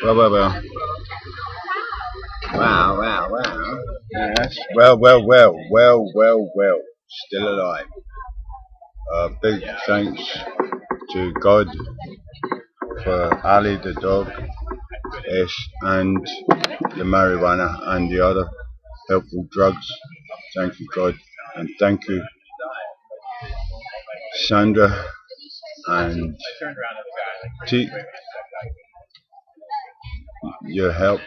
Well, well, well. Wow, wow, wow. Yes. Well. Still alive. Big thanks to God for Ali the dog, S, and the marijuana and the other helpful drugs. Thank you, God. And thank you, Sandra and Teak. Your help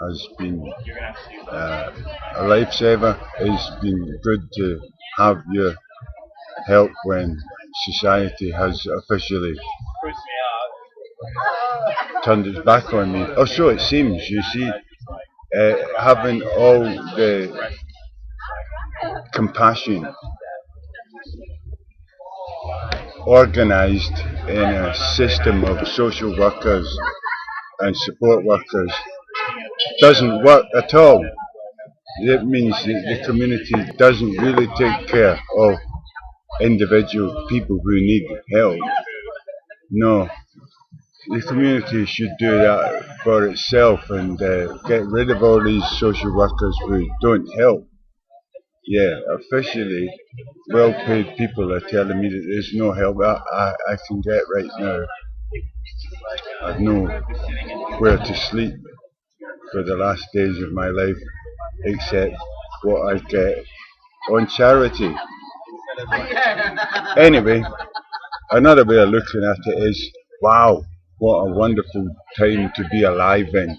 has been a lifesaver. It's been good to have your help when society has officially turned its back on me. Or so it seems, you see. Having all the compassion organised in a system of social workers and support workers doesn't work at all. It means that the community doesn't really take care of individual people who need help. No, the community should do that for itself and get rid of all these social workers who don't help. Yeah, officially, well-paid people are telling me that there's no help I can get right now. I've no where to sleep for the last days of my life except what I get on charity. Anyway, another way of looking at it is, wow, what a wonderful time to be alive in.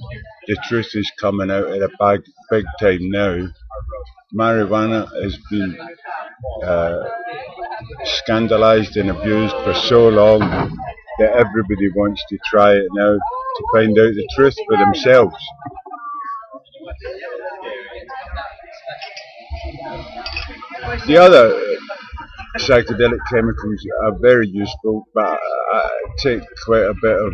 The truth is coming out of the bag big time now. Marijuana has been uh, scandalised and abused for so long that everybody wants to try it now to find out the truth for themselves. The other psychedelic chemicals are very useful, but take quite a bit of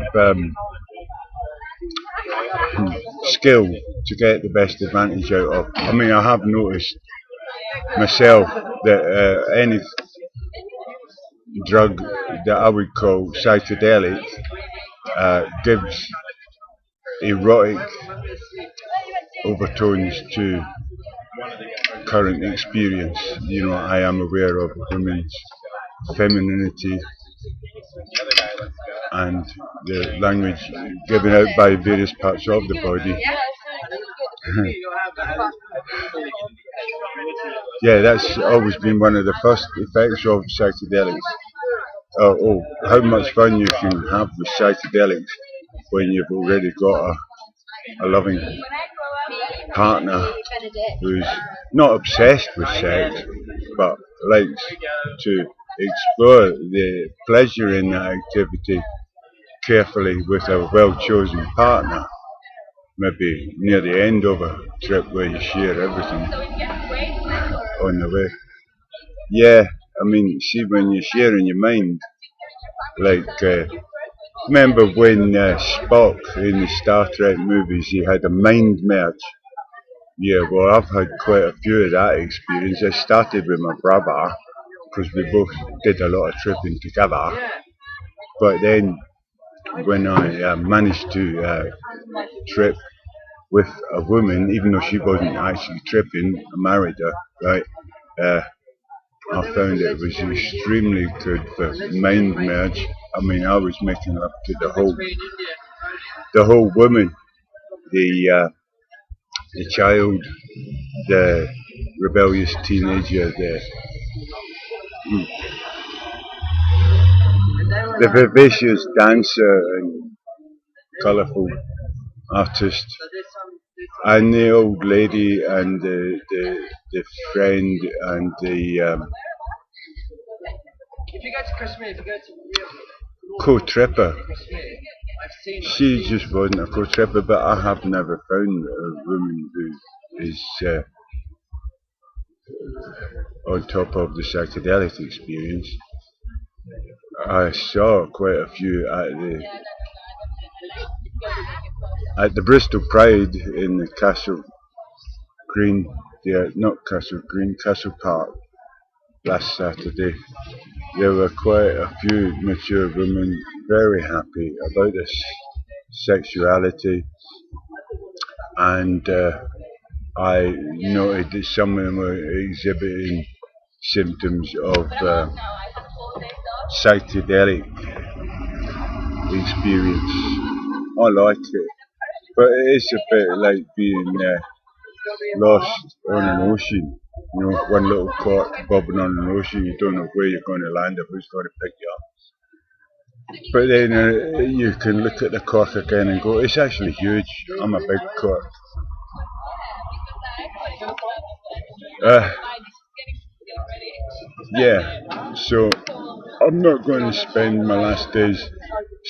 skill to get the best advantage out of. I mean, I have noticed myself that any drug that I would call psychedelic gives erotic overtones to current experience. You know, I am aware of women's femininity and the language given out by various parts of the body. Yeah, that's always been one of the first effects of psychedelics. How much fun you can have with psychedelics when you've already got a loving partner who's not obsessed with sex but likes to explore the pleasure in that activity carefully with a well chosen partner. Maybe near the end of a trip where you share everything on the way. Yeah, I mean, see, when you're sharing your mind, like, remember when Spock in the Star Trek movies, he had a mind merge? Yeah, well, I've had quite a few of that experience. I started with my brother, because we both did a lot of tripping together. But then, when I managed to trip with a woman, even though she wasn't actually tripping, I married her, right? Uh, I found it was extremely good for mind merge. I mean, I was making love to the whole woman, the the child, the rebellious teenager, the vivacious dancer and colourful artist, and the old lady and the friend and the co-tripper. She just wasn't a co-tripper, but I have never found a woman who is on top of the psychedelic experience. I saw quite a few at the Bristol Pride in the Castle Green, not Castle Green, Castle Park last Saturday. There were quite a few mature women very happy about this sexuality, and I noted that some of them were exhibiting symptoms of psychedelic experience. I like it, but it is a bit like being lost on an ocean. One little cork bobbing on an ocean, you don't know where you're going to land or who's going to pick you up. But then you can look at the cork again and go, it's actually huge. I'm a big cork. Uh, yeah, so I'm not going to spend my last days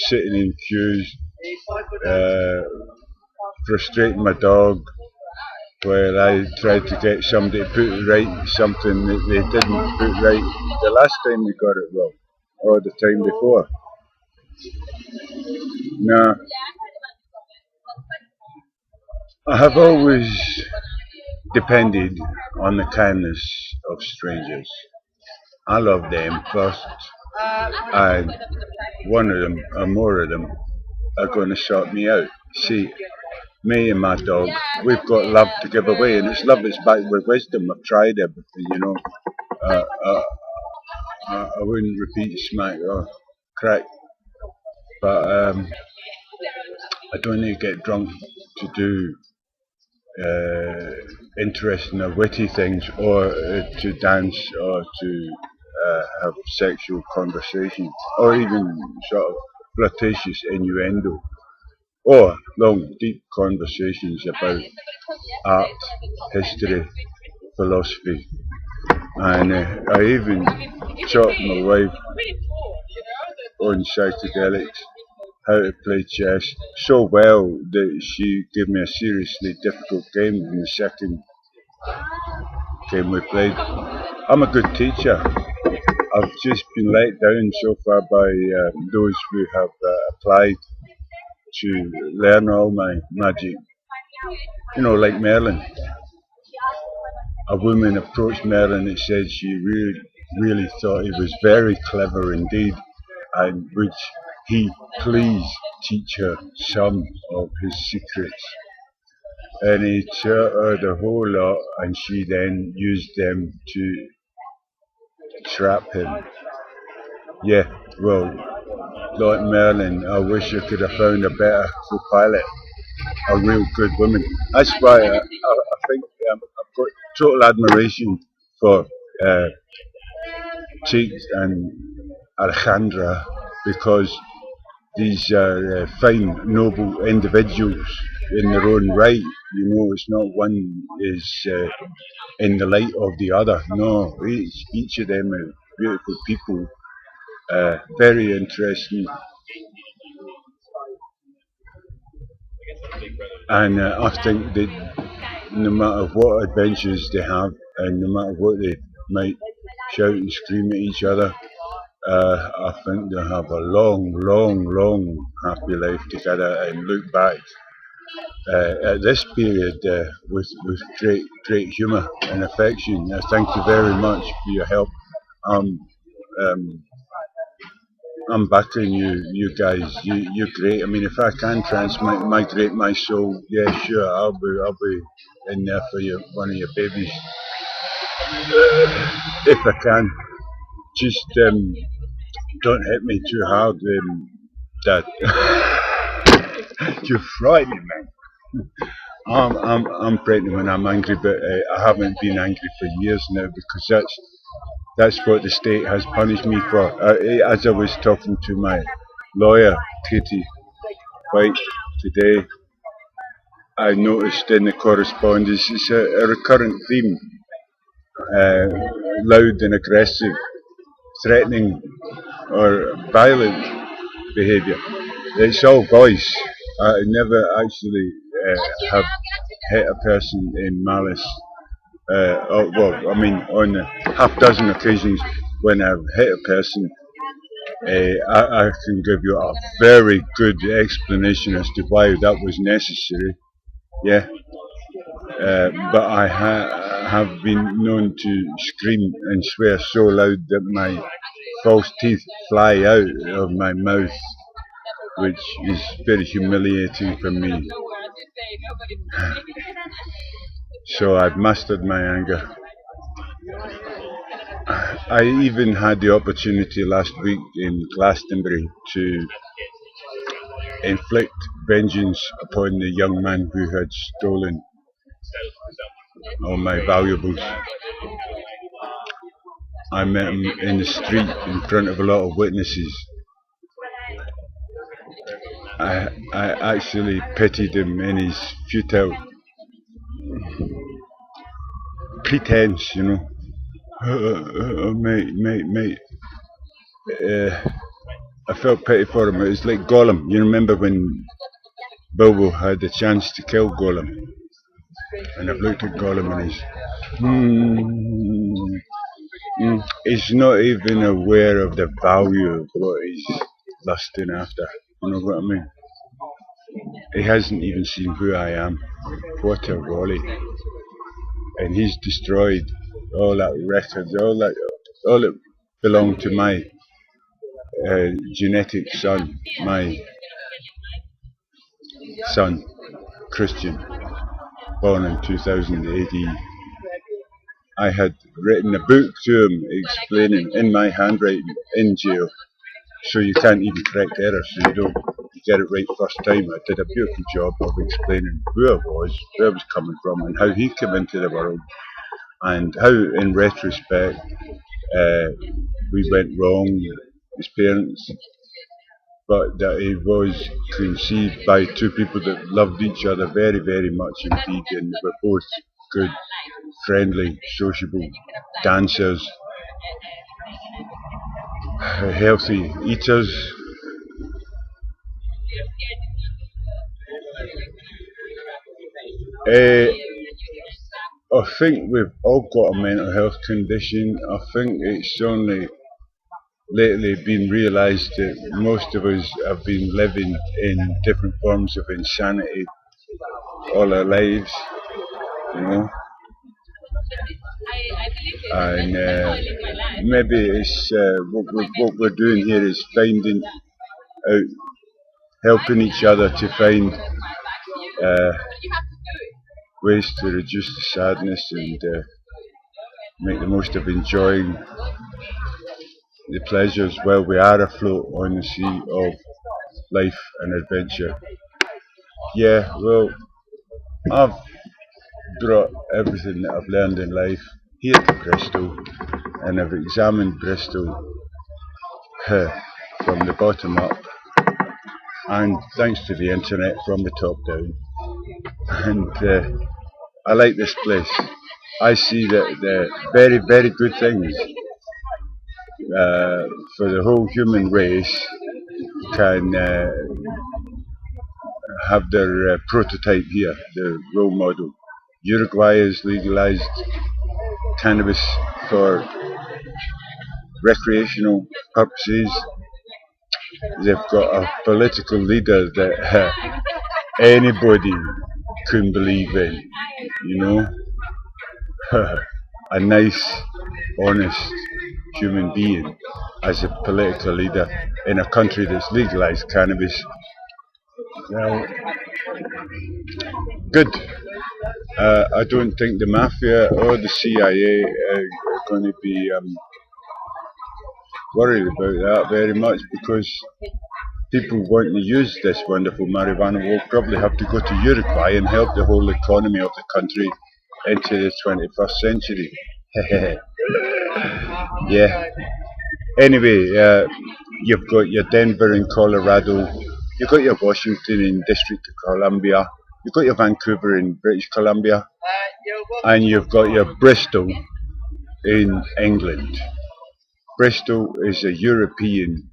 sitting in queues, frustrating my dog, where I tried to get somebody to put right something that they didn't put right the last time we got it wrong, or the time before. Now, I have always depended on the kindness of strangers. I love them first, and one of them, or more of them, are going to sort me out. See, me and my dog, we've got love to give away, and it's love that's backed with wisdom. I've tried everything. Uh, uh, I wouldn't repeat smack or crack, but I don't need to get drunk to do interesting or witty things, or to dance, or to have sexual conversation, or even sort of flirtatious innuendo, or long, deep conversations about art, history, philosophy. And I even taught my wife on psychedelics how to play chess so well that she gave me a seriously difficult game in the second game we played. I'm a good teacher. I've just been let down so far by those who have applied to learn all my magic. Like Merlin. A woman approached Merlin and said she really thought he was very clever indeed, and would he please teach her some of his secrets. And he taught her the whole lot, and she then used them to trap him. Yeah, well, like Merlin, I wish I could have found a better co-pilot, a real good woman. That's why I think I've got total admiration for Teak and Sandra, because these are fine, noble individuals in their own right. It's not one is in the light of the other. No, each of them are beautiful people, very interesting, and I think that no matter what adventures they have, and no matter what they might shout and scream at each other, I think they'll have a long, long, long happy life together, and look back at this period with great humour and affection. Thank you very much for your help. Um, um, I'm backing you guys. You're great. I mean, if I can migrate my soul, yeah, sure, I'll be in there for you, one of your babies, if I can. Just don't hit me too hard, Dad. You're frightening, man. I'm frightened when I'm angry, but I haven't been angry for years now, because that's what the state has punished me for. As I was talking to my lawyer, Katie White, today, I noticed in the correspondence it's a recurrent theme: loud and aggressive, threatening, or violent behaviour. It's all voice. I never actually have hit a person in malice. Well, I mean, on a half dozen occasions when I've hit a person, I can give you a very good explanation as to why that was necessary. Yeah, but I have been known to scream and swear so loud that my false teeth fly out of my mouth. which is very humiliating for me. So I've mastered my anger. I even had the opportunity last week in Glastonbury to inflict vengeance upon the young man who had stolen all my valuables. I met him in the street in front of a lot of witnesses. I actually pitied him in his futile pretense, you know. Mate. Uh, I felt pity for him. It was like Gollum. You remember when Bilbo had the chance to kill Gollum? And I've looked at Gollum and he's not even aware of the value of what he's lusting after. You know what I mean? He hasn't even seen who I am. What a Wally. And he's destroyed all that records, all that belonged to my genetic son, my son, Christian, born in 2000 AD. I had written a book to him explaining in my handwriting in jail, so you can't even correct errors, so you don't get it right first time. I did a beautiful job of explaining who I was, where I was coming from, and how he came into the world, and how, in retrospect, we went wrong, his parents, but that he was conceived by two people that loved each other very, very much indeed, and were both good, friendly, sociable dancers, healthy eaters. Uh, I think we've all got a mental health condition. I think it's only lately been realised that most of us have been living in different forms of insanity all our lives, you know. And maybe it's what we're doing here is finding out, helping each other to find uh, ways to reduce the sadness and make the most of enjoying the pleasures while we are afloat on the sea of life and adventure. Yeah, well, I've brought everything that I've learned in life here to Bristol, and I've examined Bristol from the bottom up, and thanks to the internet from the top down. And I like this place. I see that the very, very good things for the whole human race can have their prototype here, the role model. Uruguay has legalized cannabis for recreational purposes. They've got a political leader that anybody can believe in, you know. A nice, honest human being as a political leader in a country that's legalized cannabis. Well, good. I don't think the mafia or the CIA are going to be worried about that very much, because people want to use this wonderful marijuana will probably have to go to Uruguay and help the whole economy of the country into the 21st century. Yeah. Anyway, you've got your Denver in Colorado, you've got your Washington in District of Columbia, you've got your Vancouver in British Columbia, and you've got your Bristol in England. Bristol is a European,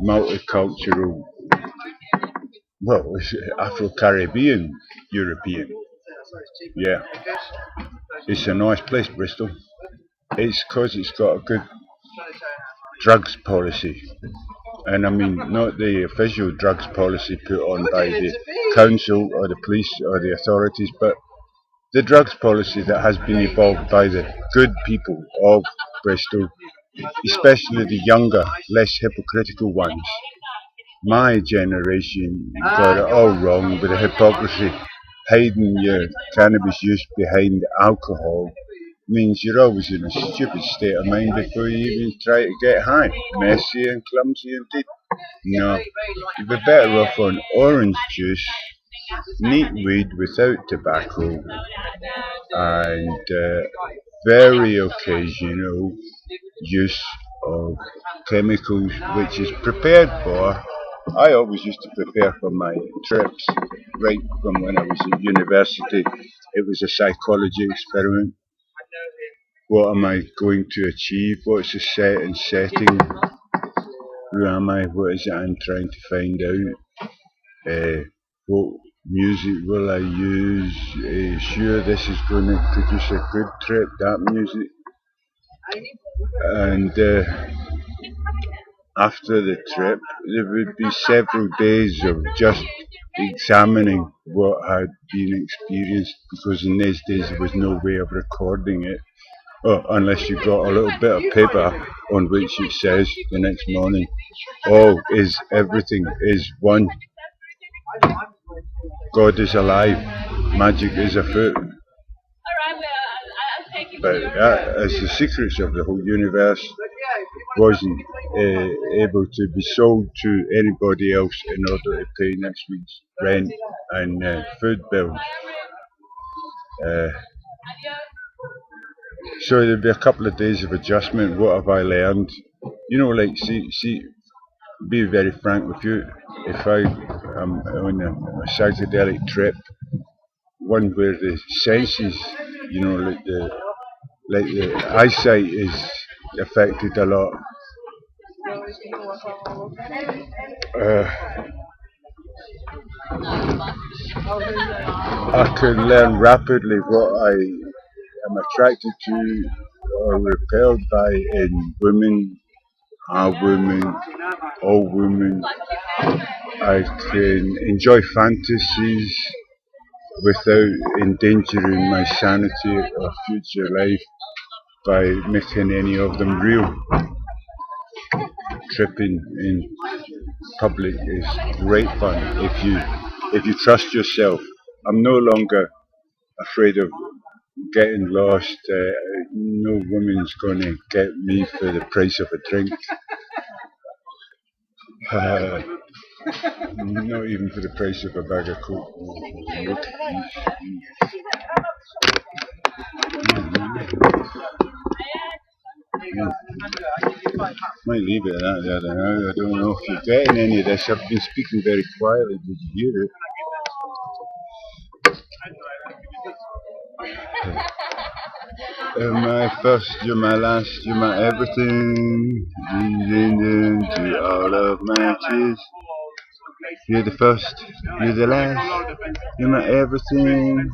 multicultural, well, it's Afro-Caribbean European. Yeah, it's a nice place, Bristol. It's because it's got a good drugs policy. And I mean, not the official drugs policy put on by the council or the police or the authorities, but the drugs policy that has been evolved by the good people of Bristol, especially the younger, less hypocritical ones. my generation got it all wrong with the hypocrisy. Hiding your cannabis use behind alcohol means you're always in a stupid state of mind before you even try to get high. Messy and clumsy indeed. No, you'd be better off on orange juice, neat weed without tobacco, and very occasional use of chemicals which is prepared for. I always used to prepare for my trips right from when I was at university. It was a psychology experiment. What am I going to achieve? What's the set and setting? Who am I? What is it I'm trying to find out? What music will I use? Sure, this is going to produce a good trip, that music. And after the trip, there would be several days of just examining what had been experienced because in these days there was no way of recording it. Oh, unless you got a little bit of paper on which it says the next morning, all is everything is one. God is alive, magic is afoot. But as the secrets of the whole universe wasn't able to be sold to anybody else in order to pay next week's rent and food bills. Uh, so there'd be a couple of days of adjustment. What have I learned? Like be very frank with you. If I am on a psychedelic trip, one where the senses, like the eyesight is affected a lot. Uh, I can learn rapidly what I am attracted to or repelled by in women, women, all women. I can enjoy fantasies without endangering my sanity or future life by making any of them real. Tripping in public is great fun if you trust yourself. I'm no longer afraid of getting lost. No woman's gonna get me for the price of a drink. Uh, Not even for the price of a bag of coke. Look, might leave it at that. I don't know if you're getting any of this. I've been speaking very quietly. Did you hear it? You're my first, you're my last, you're my everything. Breathing into all of my tears. You're the first, you're the last, you're my everything.